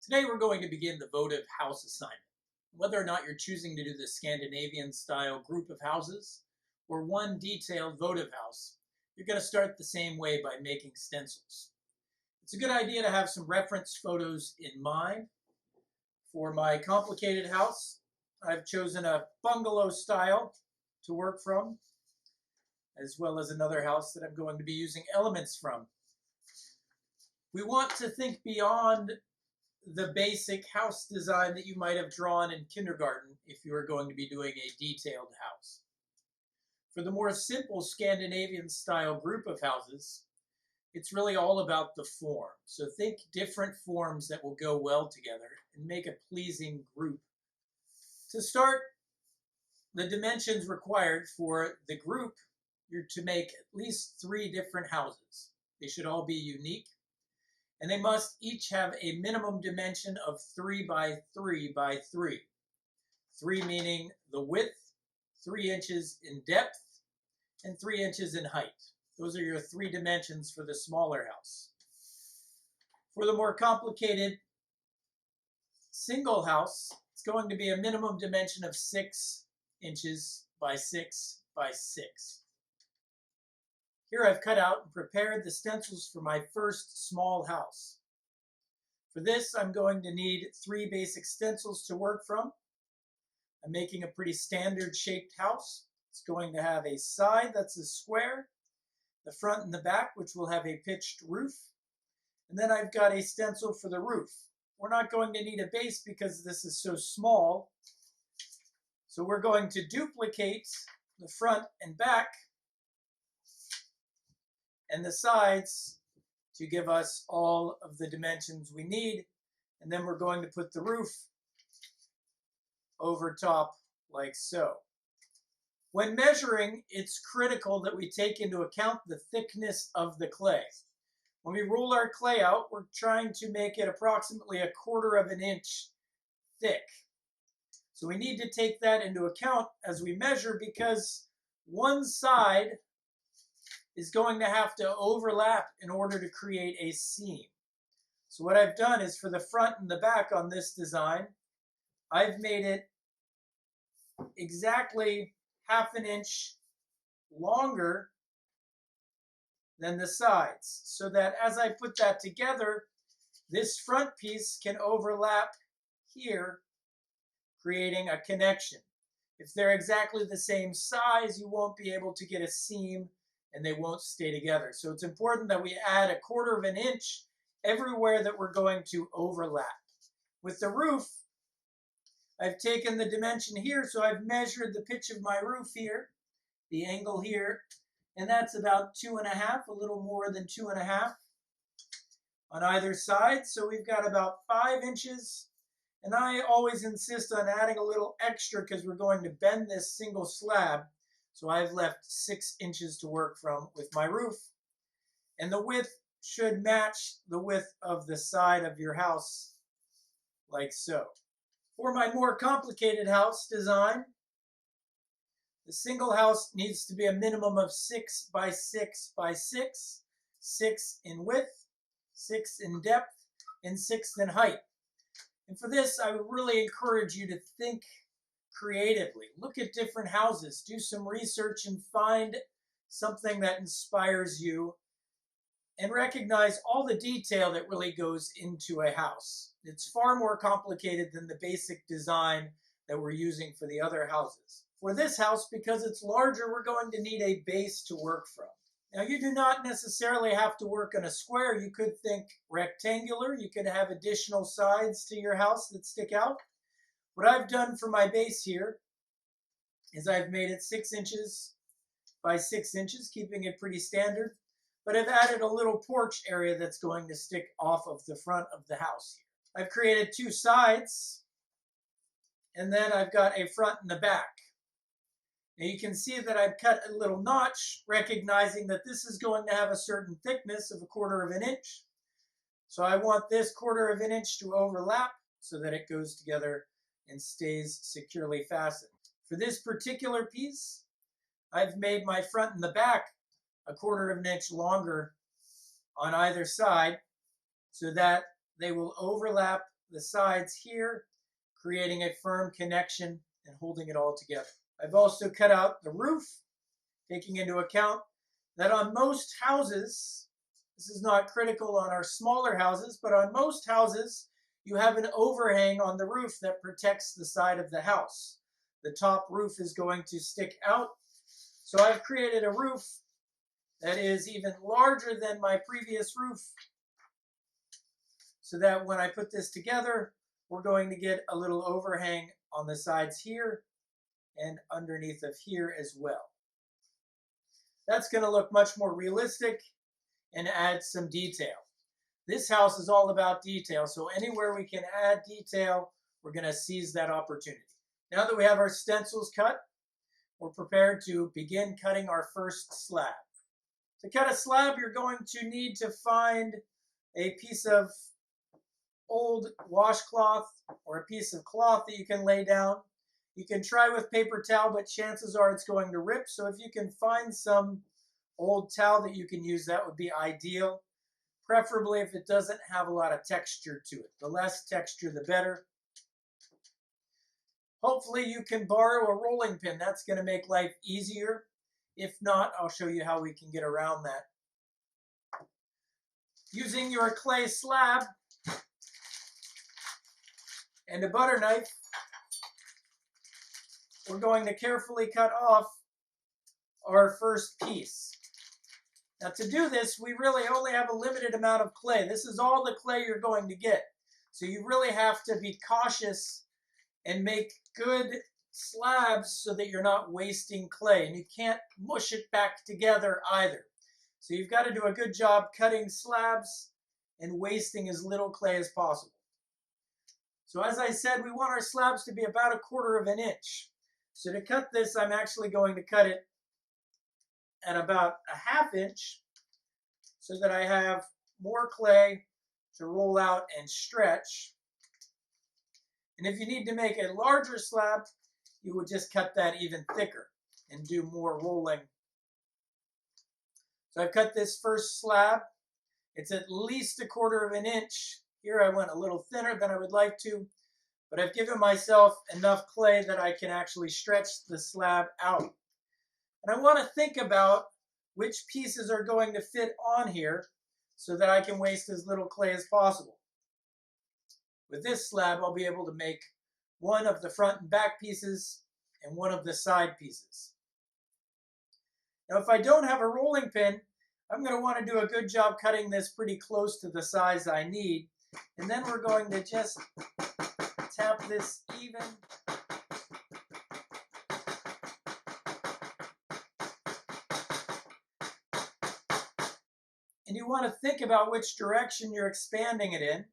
Today we're going to begin the votive house assignment. Whether or not you're choosing to do the Scandinavian style group of houses or one detailed votive house, you're going to start the same way by making stencils. It's a good idea to have some reference photos in mind. For my complicated house, I've chosen a bungalow style to work from, as well as another house that I'm going to be using elements from. We want to think beyond the basic house design that you might have drawn in kindergarten if you were going to be doing a detailed house. For the more simple Scandinavian style group of houses, it's really all about the form. So think different forms that will go well together and make a pleasing group. To start, the dimensions required for the group, you're to make at least 3 different houses. They should all be unique, and they must each have a minimum dimension of 3 by 3 by 3. 3 meaning the width, 3 inches in depth, and 3 inches in height. Those are your 3 dimensions for the smaller house. For the more complicated single house, it's going to be a minimum dimension of 6 inches by 6 by 6. Here I've cut out and prepared the stencils for my first small house. For this, I'm going to need 3 basic stencils to work from. I'm making a pretty standard shaped house. It's going to have a side that's a square, the front and the back, which will have a pitched roof, and then I've got a stencil for the roof. We're not going to need a base because this is so small, so we're going to duplicate the front and back and the sides to give us all of the dimensions we need, and then we're going to put the roof over top like so. When measuring, it's critical that we take into account the thickness of the clay. When we roll our clay out, we're trying to make it approximately 1/4 of an inch thick. So we need to take that into account as we measure, because one side is going to have to overlap in order to create a seam. So what I've done is, for the front and the back on this design, I've made it exactly 1/2 inch longer than the sides, so that as I put that together, this front piece can overlap here, creating a connection. If they're exactly the same size, you won't be able to get a seam and they won't stay together. So it's important that we add 1/4 of an inch everywhere that we're going to overlap. With the roof, I've taken the dimension here, so I've measured the pitch of my roof here, the angle here, and that's about 2.5, a little more than 2.5 on either side. So we've got about 5 inches, and I always insist on adding a little extra because we're going to bend this single slab. So I've left 6 inches to work from with my roof, and the width should match the width of the side of your house, like so. For my more complicated house design, the single house needs to be a minimum of 6 by 6 by 6, 6 in width, 6 in depth, and 6 in height. And for this, I would really encourage you to think creatively. Look at different houses, do some research, and find something that inspires you, and recognize all the detail that really goes into a house. It's far more complicated than the basic design that we're using for the other houses. For this house, because it's larger, we're going to need a base to work from. Now, you do not necessarily have to work in a square. You could think rectangular. You could have additional sides to your house that stick out. What I've done for my base here is I've made it 6 inches by 6 inches, keeping it pretty standard, but I've added a little porch area that's going to stick off of the front of the house here. I've created 2 sides, and then I've got a front and a back. Now you can see that I've cut a little notch, recognizing that this is going to have a certain thickness of 1/4 of an inch. So I want this 1/4 of an inch to overlap so that it goes together and stays securely fastened. For this particular piece, I've made my front and the back 1/4 of an inch longer on either side so that they will overlap the sides here, creating a firm connection and holding it all together. I've also cut out the roof, taking into account that on most houses, this is not critical on our smaller houses, but on most houses, you have an overhang on the roof that protects the side of the house. The top roof is going to stick out. So I've created a roof that is even larger than my previous roof, so that when I put this together, we're going to get a little overhang on the sides here and underneath of here as well. That's going to look much more realistic and add some detail. This house is all about detail, so anywhere we can add detail, we're going to seize that opportunity. Now that we have our stencils cut, we're prepared to begin cutting our first slab. To cut a slab, you're going to need to find a piece of old washcloth or a piece of cloth that you can lay down. You can try with paper towel, but chances are it's going to rip. So if you can find some old towel that you can use, that would be ideal. Preferably if it doesn't have a lot of texture to it. The less texture, the better. Hopefully you can borrow a rolling pin. That's going to make life easier. If not, I'll show you how we can get around that. Using your clay slab and a butter knife, we're going to carefully cut off our first piece. Now to do this, we really only have a limited amount of clay. This is all the clay you're going to get. So you really have to be cautious and make good slabs so that you're not wasting clay. And you can't mush it back together either. So you've got to do a good job cutting slabs and wasting as little clay as possible. So as I said, we want our slabs to be about 1/4 of an inch. So to cut this, I'm actually going to cut it at about 1/2 inch so that I have more clay to roll out and stretch. And if you need to make a larger slab, you would just cut that even thicker and do more rolling. So I've cut this first slab. It's at least 1/4 of an inch. Here I went a little thinner than I would like to, but I've given myself enough clay that I can actually stretch the slab out. And I want to think about which pieces are going to fit on here so that I can waste as little clay as possible. With this slab, I'll be able to make one of the front and back pieces and one of the side pieces. Now, if I don't have a rolling pin, I'm going to want to do a good job cutting this pretty close to the size I need. And then we're going to just tap this even. And you want to think about which direction you're expanding it in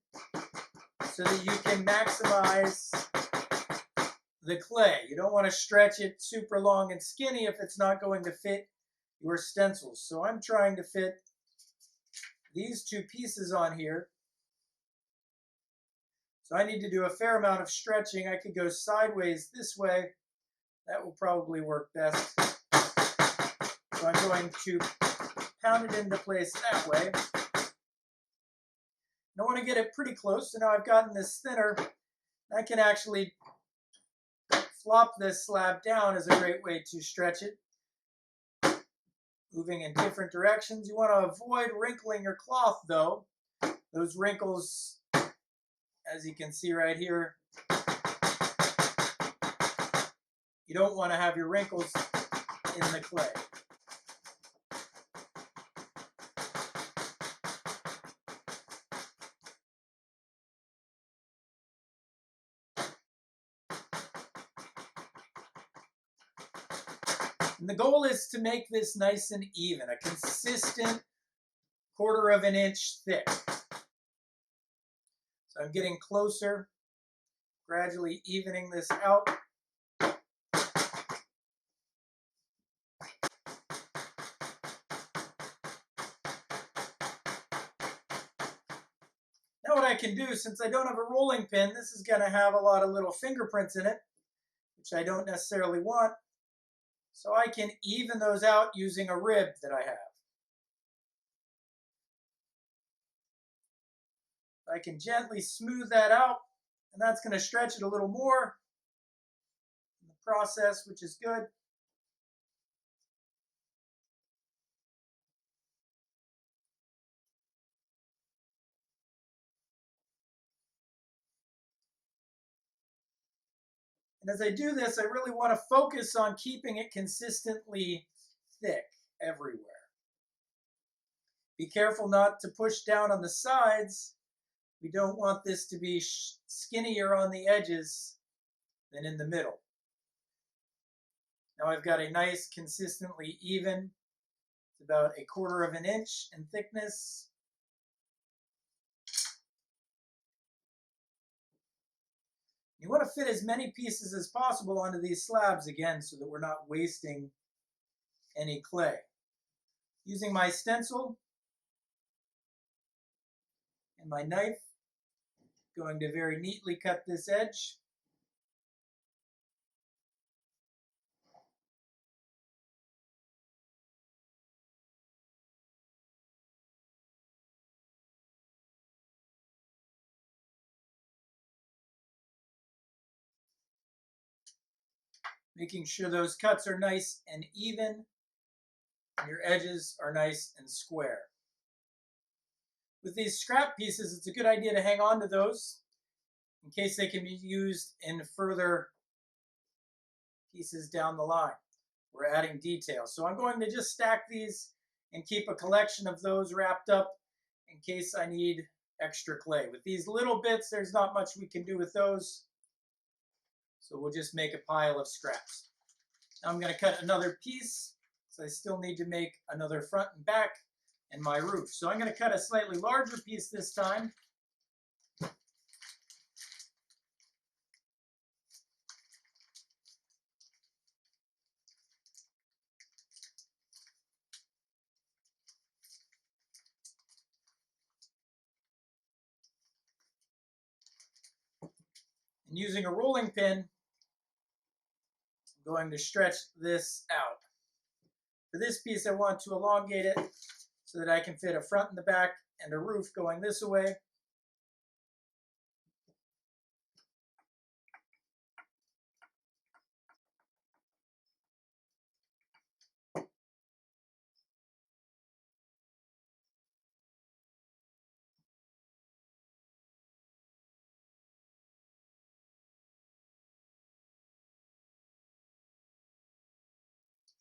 so that you can maximize the clay. You don't want to stretch it super long and skinny if it's not going to fit your stencils. So I'm trying to fit these two pieces on here. So I need to do a fair amount of stretching. I could go sideways this way. That will probably work best. So I'm going to pound it into place that way. And I want to get it pretty close. So now I've gotten this thinner. I can actually flop this slab down is a great way to stretch it. Moving in different directions. You want to avoid wrinkling your cloth though. Those wrinkles, as you can see right here, you don't want to have your wrinkles in the clay. And the goal is to make this nice and even, a consistent 1/4 of an inch thick. So I'm getting closer, gradually evening this out. Now what I can do, since I don't have a rolling pin, this is going to have a lot of little fingerprints in it, which I don't necessarily want. So I can even those out using a rib that I have. I can gently smooth that out, and that's going to stretch it a little more in the process, which is good. And as I do this, I really want to focus on keeping it consistently thick everywhere. Be careful not to push down on the sides. We don't want this to be skinnier on the edges than in the middle. Now I've got a nice, consistently even, it's about 1/4 of an inch in thickness. You want to fit as many pieces as possible onto these slabs again so that we're not wasting any clay. Using my stencil and my knife, going to very neatly cut this edge. Making sure those cuts are nice and even and your edges are nice and square. With these scrap pieces, it's a good idea to hang on to those in case they can be used in further pieces down the line. We're adding details. So I'm going to just stack these and keep a collection of those wrapped up in case I need extra clay. With these little bits, there's not much we can do with those. So we'll just make a pile of scraps. Now I'm going to cut another piece, so I still need to make another front and back and my roof. So I'm going to cut a slightly larger piece this time. And using a rolling pin, I'm going to stretch this out. For this piece, I want to elongate it so that I can fit a front and the back and a roof going this way.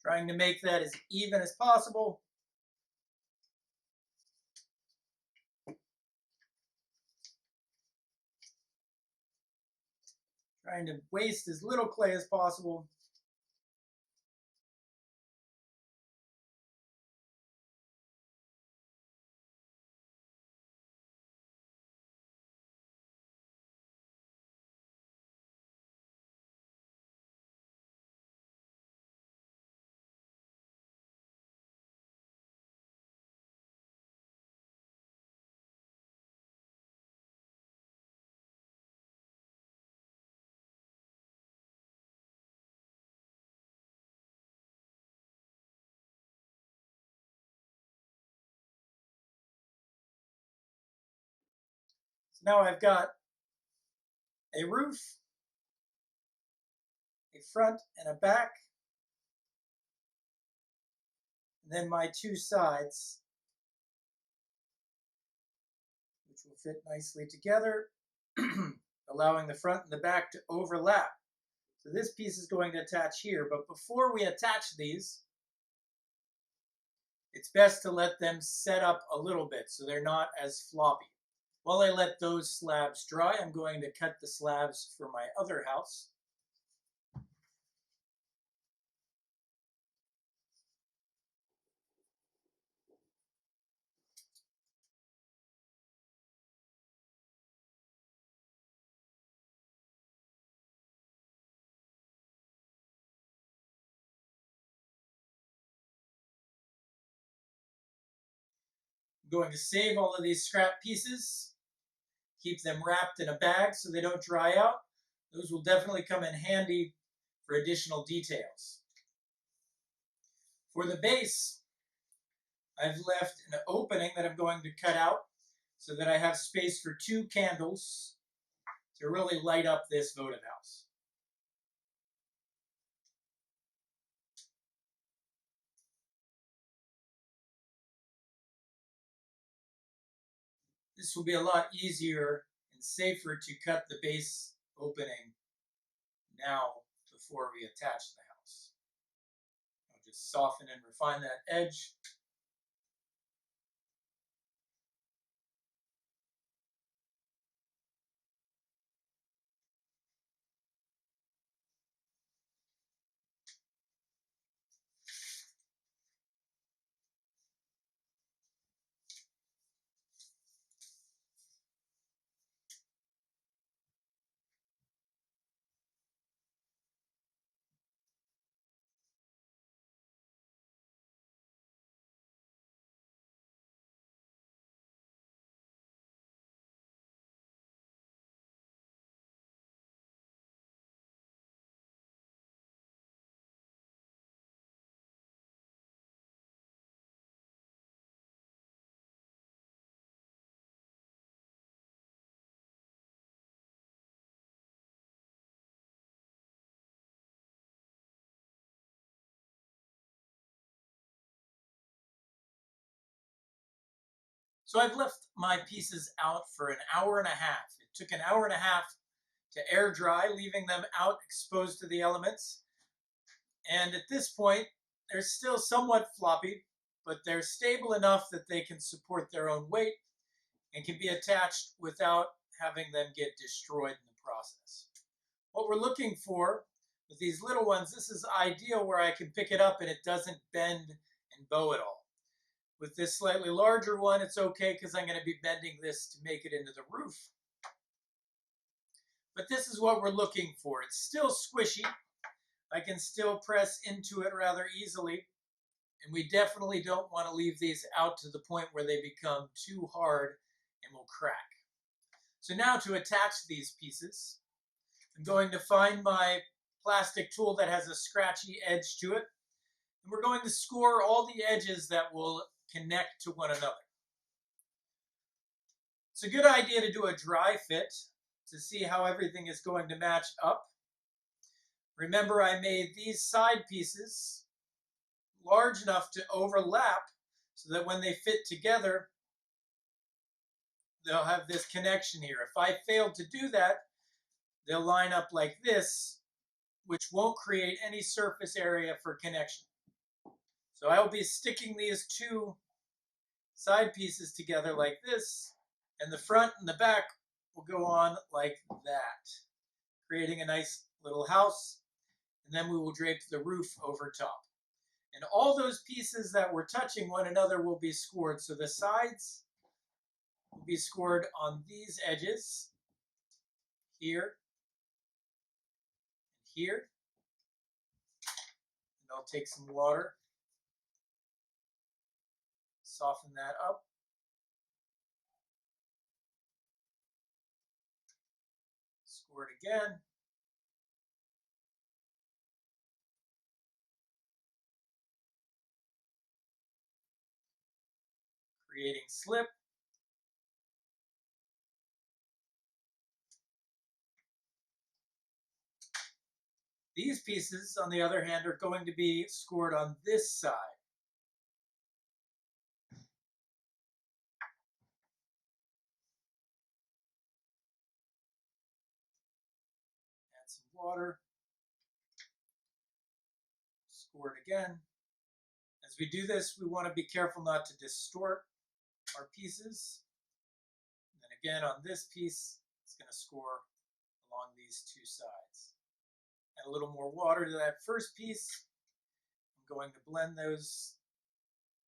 Trying to make that as even as possible. Trying to waste as little clay as possible. So now I've got a roof, a front and a back, and then my two sides, which will fit nicely together, allowing the front and the back to overlap. So this piece is going to attach here, but before we attach these, it's best to let them set up a little bit so they're not as floppy. While I let those slabs dry, I'm going to cut the slabs for my other house. I'm going to save all of these scrap pieces, keep them wrapped in a bag so they don't dry out. Those will definitely come in handy for additional details. For the base, I've left an opening that I'm going to cut out so that I have space for 2 candles to really light up this votive house. This will be a lot easier and safer to cut the base opening now before we attach the house. I'll just soften and refine that edge. So I've left my pieces out for an hour and a half. It took an hour and a half to air dry, leaving them out exposed to the elements. And at this point, they're still somewhat floppy, but they're stable enough that they can support their own weight and can be attached without having them get destroyed in the process. What we're looking for with these little ones, this is ideal where I can pick it up and it doesn't bend and bow at all. With this slightly larger one, it's okay because I'm going to be bending this to make it into the roof. But this is what we're looking for. It's still squishy. I can still press into it rather easily. And we definitely don't want to leave these out to the point where they become too hard and will crack. So now to attach these pieces, I'm going to find my plastic tool that has a scratchy edge to it. And we're going to score all the edges that will connect to one another. It's a good idea to do a dry fit to see how everything is going to match up. Remember, I made these side pieces large enough to overlap so that when they fit together, they'll have this connection here. If I fail to do that, they'll line up like this, which won't create any surface area for connection. So I'll be sticking these 2 side pieces together like this, and the front and the back will go on like that, creating a nice little house, and then we will drape the roof over top. And all those pieces that were touching one another will be scored. So the sides will be scored on these edges, here, and here. And I'll take some water, soften that up. Score it again. Creating slip. These pieces, on the other hand, are going to be scored on this side. Add some water. Score it again. As we do this, we want to be careful not to distort our pieces. And then again, on this piece, it's going to score along these 2 sides. Add a little more water to that first piece. I'm going to blend those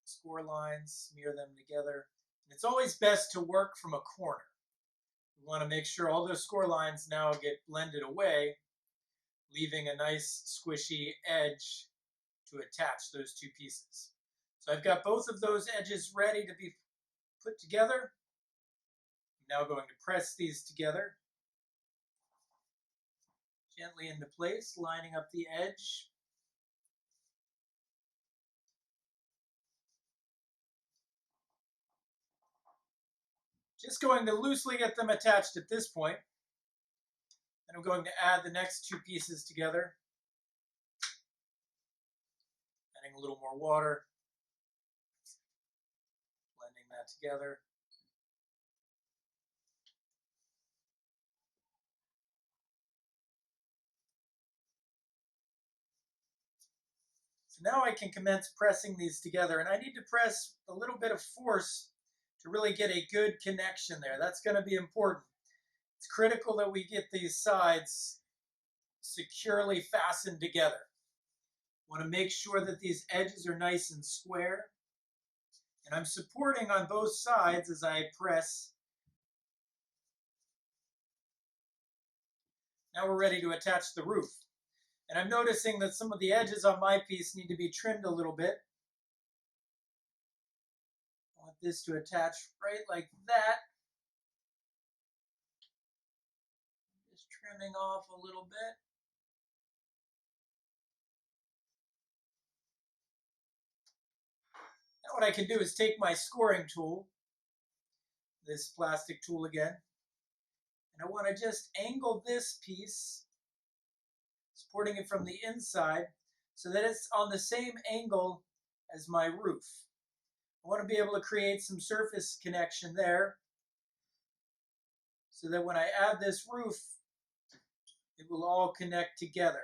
score lines, smear them together. And it's always best to work from a corner. We want to make sure all those score lines now get blended away, leaving a nice squishy edge to attach those 2 pieces. So I've got both of those edges ready to be put together. I'm now going to press these together gently into place, lining up the edge. Just going to loosely get them attached at this point. And I'm going to add the next two pieces together. Adding a little more water. Blending that together. So now I can commence pressing these together, and I need to press a little bit of force to really get a good connection there. That's going to be important. It's critical that we get these sides securely fastened together. Want to make sure that these edges are nice and square. And I'm supporting on both sides as I press. Now we're ready to attach the roof. And I'm noticing that some of the edges on my piece need to be trimmed a little bit. I want this to attach right like that. Just trimming off a little bit. Now what I can do is take my scoring tool, this plastic tool again, and I want to just angle this piece, supporting it from the inside, so that it's on the same angle as my roof. I want to be able to create some surface connection there, so that when I add this roof, it will all connect together.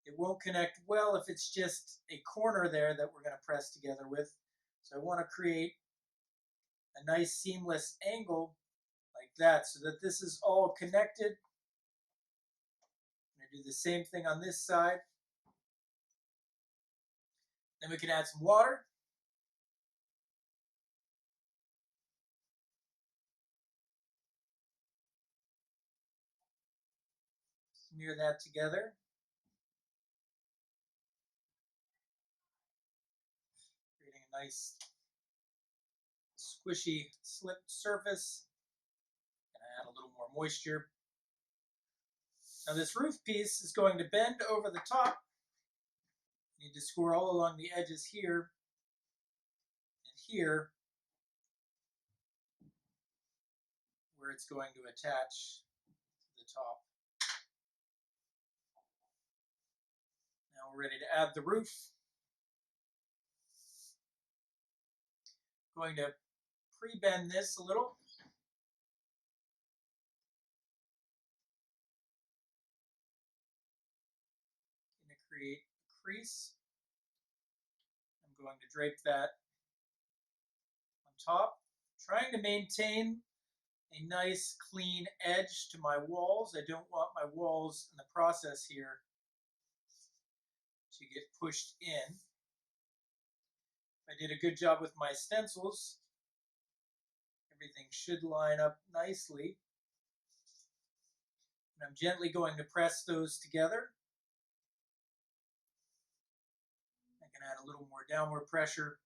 It won't connect well if it's just a corner there that we're going to press together with. So I want to create a nice seamless angle like that so that this is all connected. I'm going to do the same thing on this side. Then we can add some water. Smear that together. Creating a nice squishy slipped surface. And I add a little more moisture. Now this roof piece is going to bend over the top. You need to score all along the edges here and here, where it's going to attach to the top. Now we're ready to add the roof. Going to pre-bend this a little. Going to create a crease. I'm going to drape that on top, trying to maintain a nice clean edge to my walls. I don't want my walls in the process here to get pushed in. I did a good job with my stencils. Everything should line up nicely. And I'm gently going to press those together. I can add a little more downward pressure.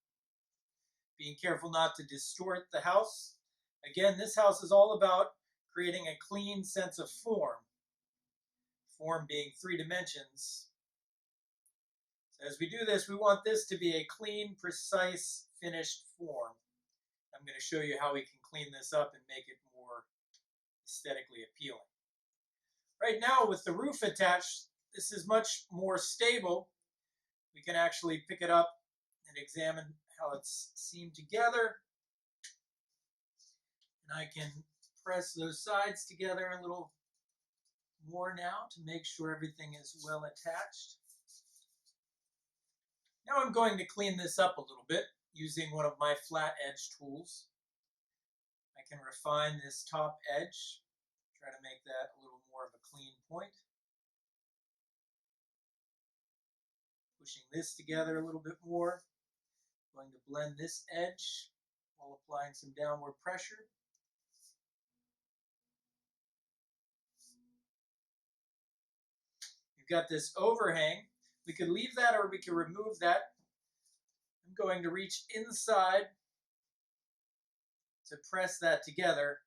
Being careful not to distort the house. Again, this house is all about creating a clean sense of form. Form being 3 dimensions. So as we do this, we want this to be a clean, precise, finished form. I'm going to show you how we can clean this up and make it more aesthetically appealing. Right now, with the roof attached, this is much more stable. We can actually pick it up and examine how it's seamed together. And I can press those sides together a little more now to make sure everything is well attached. Now I'm going to clean this up a little bit using one of my flat edge tools. I can refine this top edge, try to make that a little more of a clean point. Pushing this together a little bit more. Going to blend this edge while applying some downward pressure. You've got this overhang. We could leave that or we could remove that. I'm going to reach inside to press that together.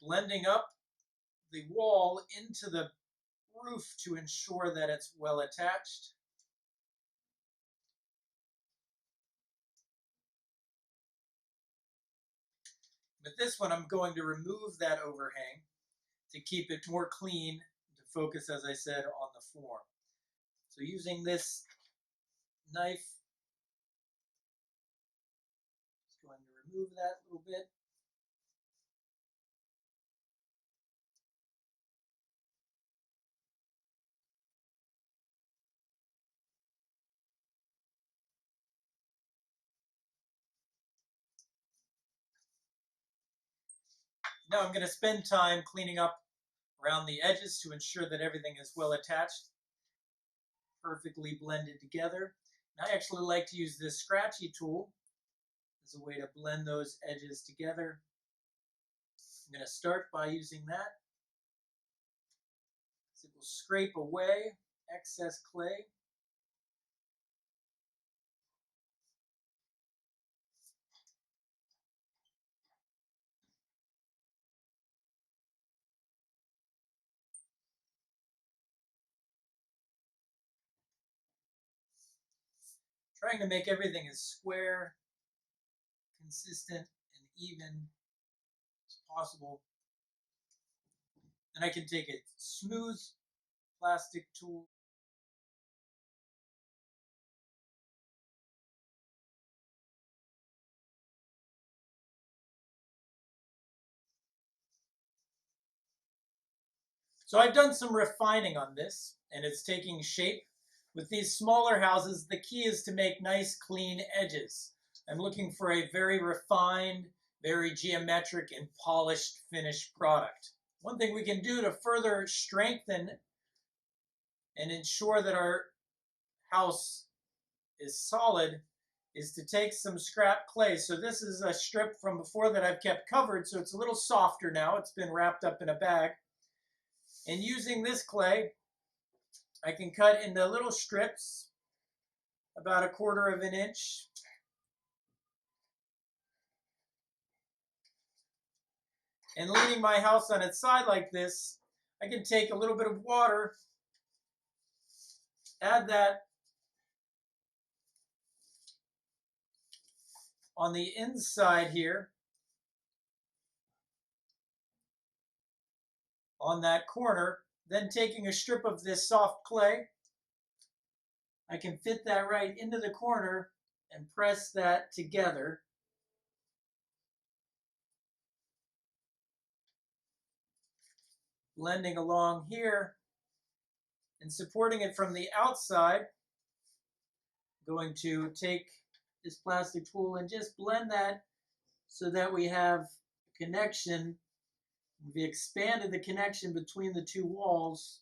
I'm blending up the wall into the roof to ensure that it's well attached. With this one, I'm going to remove that overhang to keep it more clean, to focus, as I said, on the form. So using this knife, just going to remove that a little bit. Now I'm going to spend time cleaning up around the edges to ensure that everything is well attached, perfectly blended together. And I actually like to use this scratchy tool as a way to blend those edges together. I'm going to start by using that. It will scrape away excess clay. Trying to make everything as square, consistent, and even as possible. And I can take a smooth plastic tool. So I've done some refining on this, and it's taking shape. With these smaller houses, the key is to make nice, clean edges. I'm looking for a very refined, very geometric, and polished finished product. One thing we can do to further strengthen and ensure that our house is solid is to take some scrap clay. So this is a strip from before that I've kept covered, so it's a little softer now. It's been wrapped up in a bag. And using this clay, I can cut into little strips about 1/4 of an inch. And leaning my house on its side like this, I can take a little bit of water, add that on the inside here, on that corner, then taking a strip of this soft clay, I can fit that right into the corner and press that together. Blending along here and supporting it from the outside. I'm going to take this plastic tool and just blend that so that we have a connection. We expanded the connection between the two walls.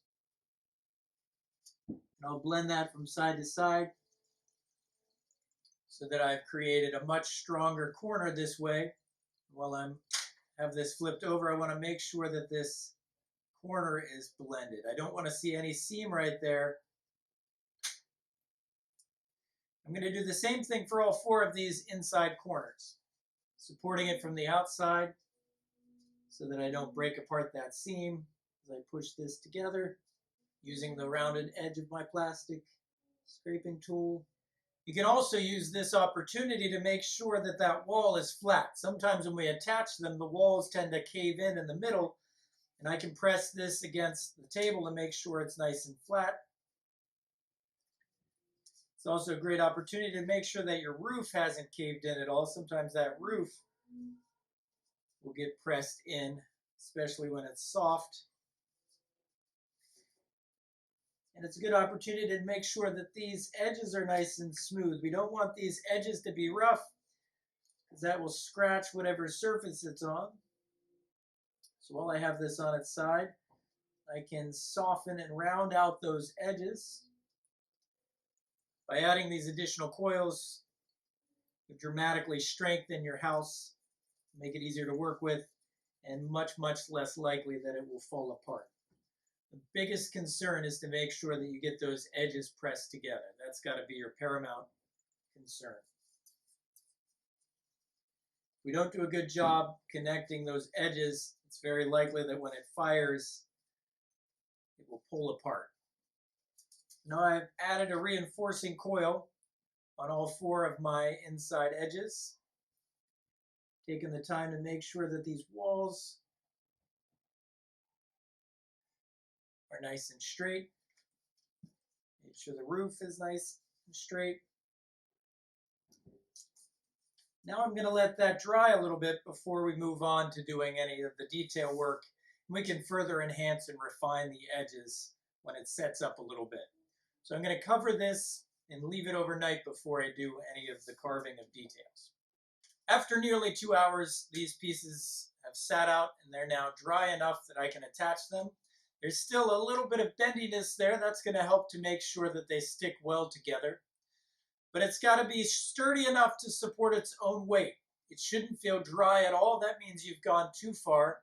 And I'll blend that from side to side so that I've created a much stronger corner this way. While I have this flipped over, I want to make sure that this corner is blended. I don't want to see any seam right there. I'm going to do the same thing for all 4 of these inside corners, supporting it from the outside so that I don't break apart that seam as I push this together using the rounded edge of my plastic scraping tool. You can also use this opportunity to make sure that that wall is flat. Sometimes when we attach them, the walls tend to cave in the middle, and I can press this against the table to make sure it's nice and flat. It's also a great opportunity to make sure that your roof hasn't caved in at all. Sometimes that roof will get pressed in, especially when it's soft. And it's a good opportunity to make sure that these edges are nice and smooth. We don't want these edges to be rough, because that will scratch whatever surface it's on. So while I have this on its side, I can soften and round out those edges. By adding these additional coils, you dramatically strengthen your house, make it easier to work with, and much, much less likely that it will fall apart. The biggest concern is to make sure that you get those edges pressed together. That's got to be your paramount concern. If we don't do a good job connecting those edges, it's very likely that when it fires, it will pull apart. Now I've added a reinforcing coil on all 4 of my inside edges. Taking the time to make sure that these walls are nice and straight. Make sure the roof is nice and straight. Now I'm going to let that dry a little bit before we move on to doing any of the detail work. We can further enhance and refine the edges when it sets up a little bit. So I'm going to cover this and leave it overnight before I do any of the carving of details. After nearly 2 hours, these pieces have sat out and they're now dry enough that I can attach them. There's still a little bit of bendiness there. That's going to help to make sure that they stick well together. But it's got to be sturdy enough to support its own weight. It shouldn't feel dry at all. That means you've gone too far.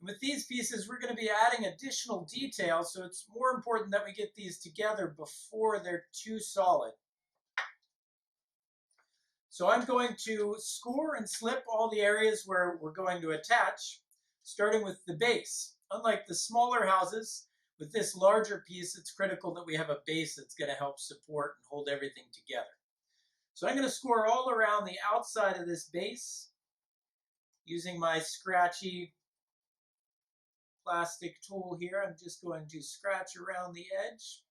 And with these pieces, we're going to be adding additional detail, so it's more important that we get these together before they're too solid. So I'm going to score and slip all the areas where we're going to attach, starting with the base. Unlike the smaller houses, with this larger piece, it's critical that we have a base that's going to help support and hold everything together. So I'm going to score all around the outside of this base using my scratchy plastic tool here. I'm just going to scratch around the edge.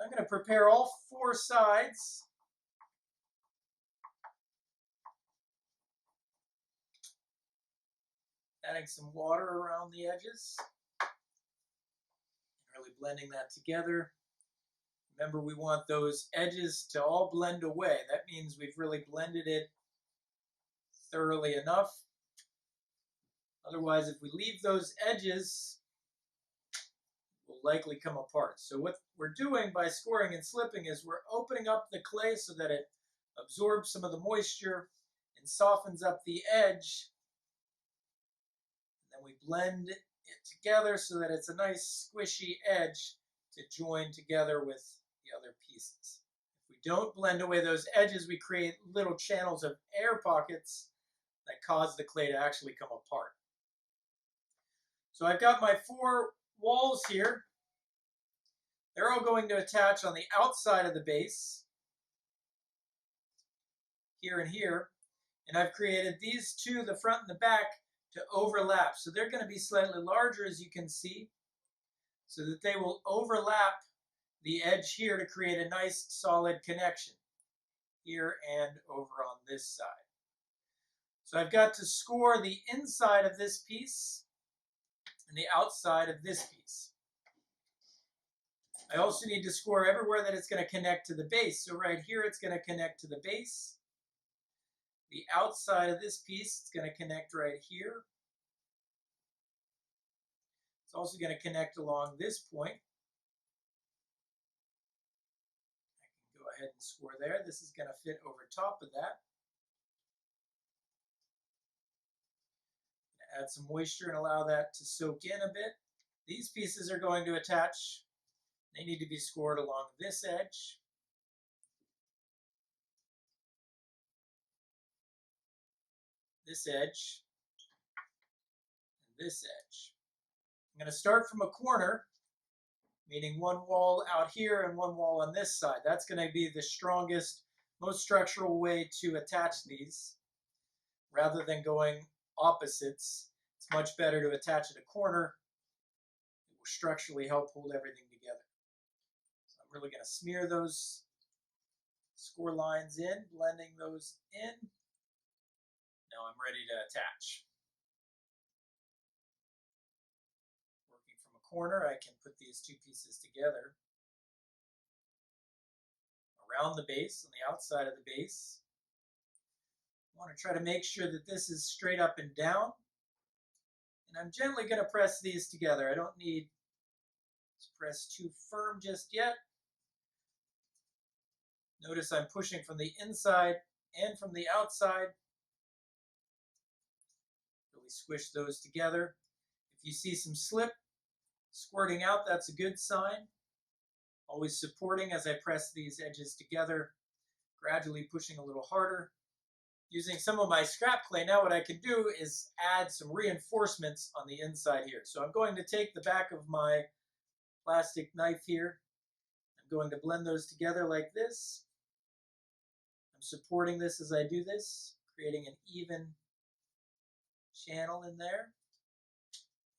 I'm going to prepare all 4 sides. Adding some water around the edges. Really blending that together. Remember, we want those edges to all blend away. That means we've really blended it thoroughly enough. Otherwise, if we leave those edges, it will likely come apart. So what we're doing by scoring and slipping is we're opening up the clay so that it absorbs some of the moisture and softens up the edge. And then we blend it together so that it's a nice squishy edge to join together with the other pieces. If we don't blend away those edges, we create little channels of air pockets that cause the clay to actually come apart. So I've got my 4 walls here. They're all going to attach on the outside of the base, here and here. And I've created these 2, the front and the back, to overlap. So they're going to be slightly larger, as you can see, so that they will overlap the edge here to create a nice solid connection here and over on this side. So I've got to score the inside of this piece and the outside of this piece. I also need to score everywhere that it's going to connect to the base. So right here, it's going to connect to the base. The outside of this piece, it's going to connect right here. It's also going to connect along this point. I can go ahead and score there. This is going to fit over top of that. Add some moisture and allow that to soak in a bit. These pieces are going to attach. They need to be scored along this edge. This edge. And this edge. I'm going to start from a corner, meaning one wall out here and one wall on this side. That's going to be the strongest, most structural way to attach these. Rather than going opposites, it's much better to attach at a corner. It will structurally help hold everything together. So I'm really going to smear those score lines in, blending those in. Now I'm ready to attach. Working from a corner, I can put these 2 pieces together around the base, on the outside of the base. I want to try to make sure that this is straight up and down. And I'm gently going to press these together. I don't need to press too firm just yet. Notice I'm pushing from the inside and from the outside. Really squish those together. If you see some slip squirting out, that's a good sign. Always supporting as I press these edges together, gradually pushing a little harder. Using some of my scrap clay, now what I can do is add some reinforcements on the inside here. So I'm going to take the back of my plastic knife here. I'm going to blend those together like this. I'm supporting this as I do this, creating an even channel in there.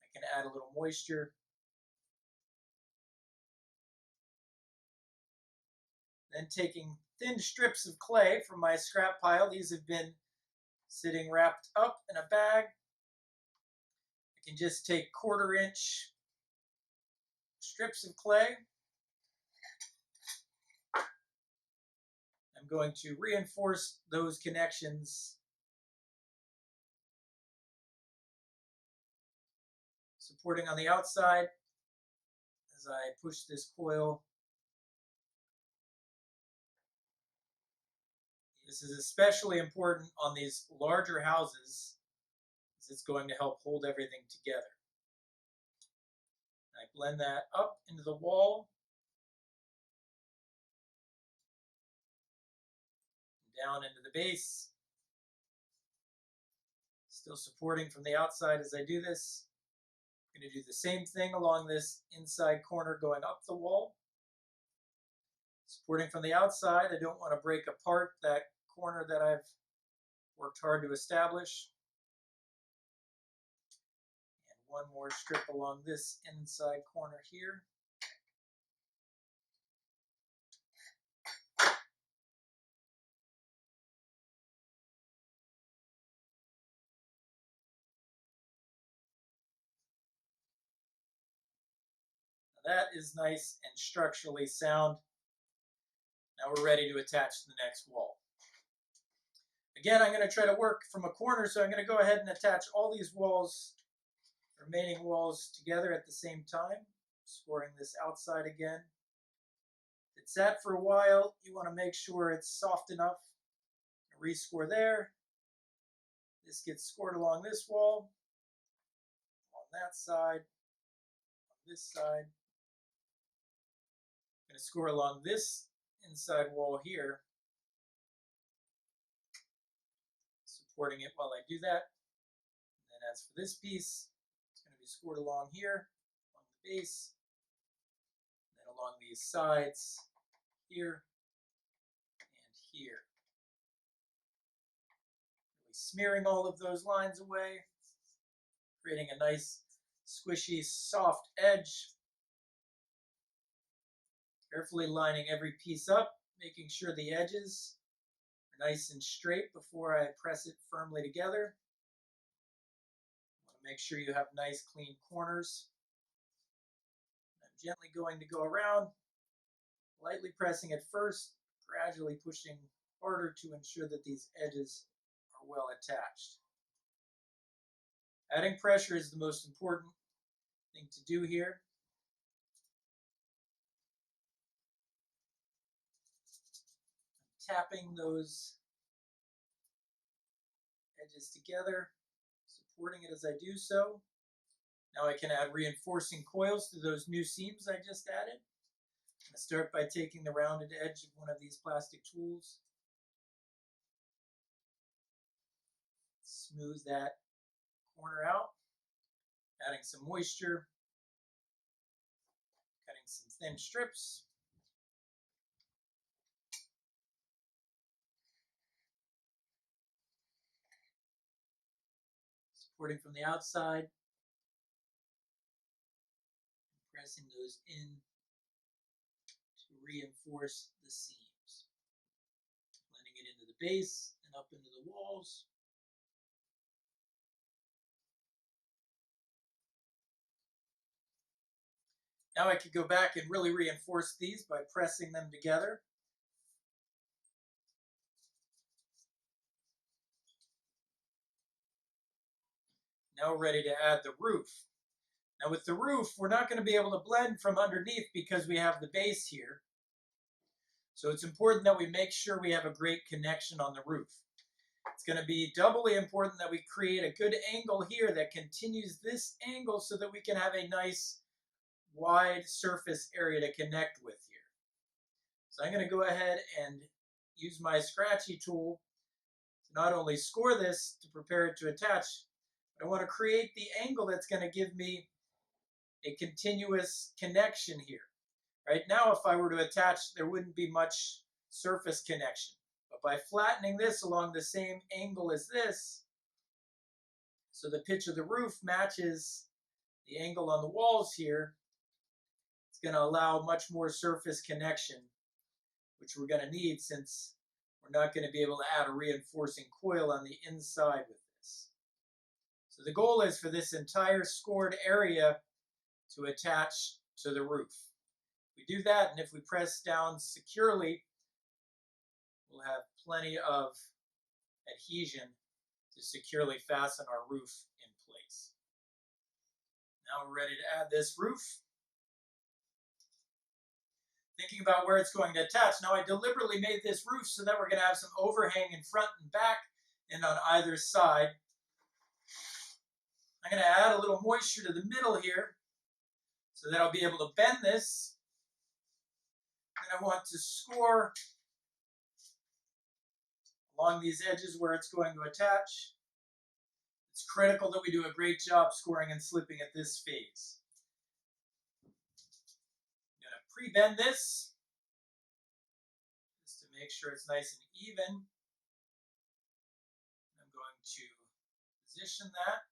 I can add a little moisture. Then taking thin strips of clay from my scrap pile. These have been sitting wrapped up in a bag. I can just take 1/4 inch strips of clay. I'm going to reinforce those connections, supporting on the outside as I push this coil. This is especially important on these larger houses, as it's going to help hold everything together. I blend that up into the wall, down into the base, still supporting from the outside as I do this. I'm going to do the same thing along this inside corner going up the wall. Supporting from the outside, I don't want to break apart that corner that I've worked hard to establish. And one more strip along this inside corner here. Now that is nice and structurally sound. Now we're ready to attach to the next wall. Again, I'm going to try to work from a corner, so I'm going to go ahead and attach all these walls, remaining walls, together at the same time, scoring this outside again. If it sat for a while, you want to make sure it's soft enough. Rescore there. This gets scored along this wall, on that side, on this side. I'm going to score along this inside wall here, supporting it while I do that. And then as for this piece, it's going to be scored along here, along the base, and then along these sides here and here. Really smearing all of those lines away, creating a nice, squishy, soft edge. Carefully lining every piece up, making sure the edges are nice and straight before I press it firmly together. You want to make sure you have nice, clean corners. I'm gently going to go around, lightly pressing it first, gradually pushing harder to ensure that these edges are well attached. Adding pressure is the most important thing to do here. Tapping those edges together, supporting it as I do so. Now I can add reinforcing coils to those new seams I just added. I'm going to start by taking the rounded edge of one of these plastic tools. Smooth that corner out, adding some moisture, cutting some thin strips. Supporting from the outside, pressing those in to reinforce the seams. Blending it into the base and up into the walls. Now I could go back and really reinforce these by pressing them together. Now we're ready to add the roof. Now with the roof, we're not going to be able to blend from underneath because we have the base here. So it's important that we make sure we have a great connection on the roof. It's going to be doubly important that we create a good angle here that continues this angle so that we can have a nice wide surface area to connect with here. So I'm going to go ahead and use my scratchy tool to not only score this to prepare it to attach, but I want to create the angle that's going to give me a continuous connection here. Right now, if I were to attach, there wouldn't be much surface connection. But by flattening this along the same angle as this, so the pitch of the roof matches the angle on the walls here. It's going to allow much more surface connection, which we're going to need since we're not going to be able to add a reinforcing coil on the inside with this. So the goal is for this entire scored area to attach to the roof. We do that, and if we press down securely, we'll have plenty of adhesion to securely fasten our roof in place. Now we're ready to add this roof. Thinking about where it's going to attach. Now I deliberately made this roof so that we're going to have some overhang in front and back and on either side. I'm going to add a little moisture to the middle here so that I'll be able to bend this. And I want to score along these edges where it's going to attach. It's critical that we do a great job scoring and slipping at this phase. I'm going to pre-bend this just to make sure it's nice and even. I'm going to position that,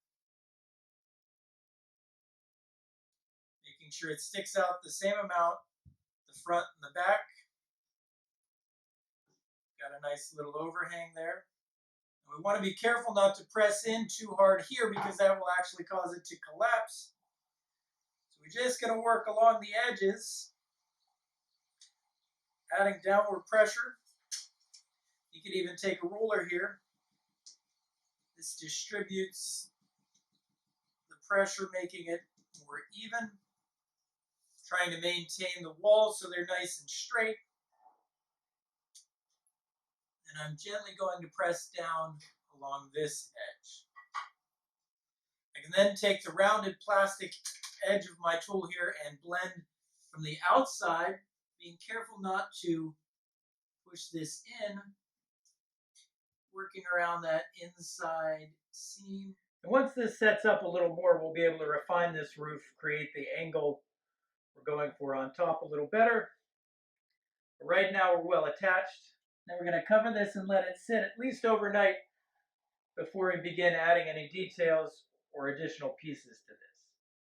making sure it sticks out the same amount, the front and the back. Got a nice little overhang there. And we want to be careful not to press in too hard here because that will actually cause it to collapse. So we're just going to work along the edges, adding downward pressure. You could even take a ruler here. This distributes the pressure, making it more even. Trying to maintain the walls so they're nice and straight. And I'm gently going to press down along this edge. I can then take the rounded plastic edge of my tool here and blend from the outside, being careful not to push this in, working around that inside seam. And once this sets up a little more, we'll be able to refine this roof, create the angle we're going for on top a little better. But right now we're well attached. Now we're going to cover this and let it sit at least overnight before we begin adding any details or additional pieces to this.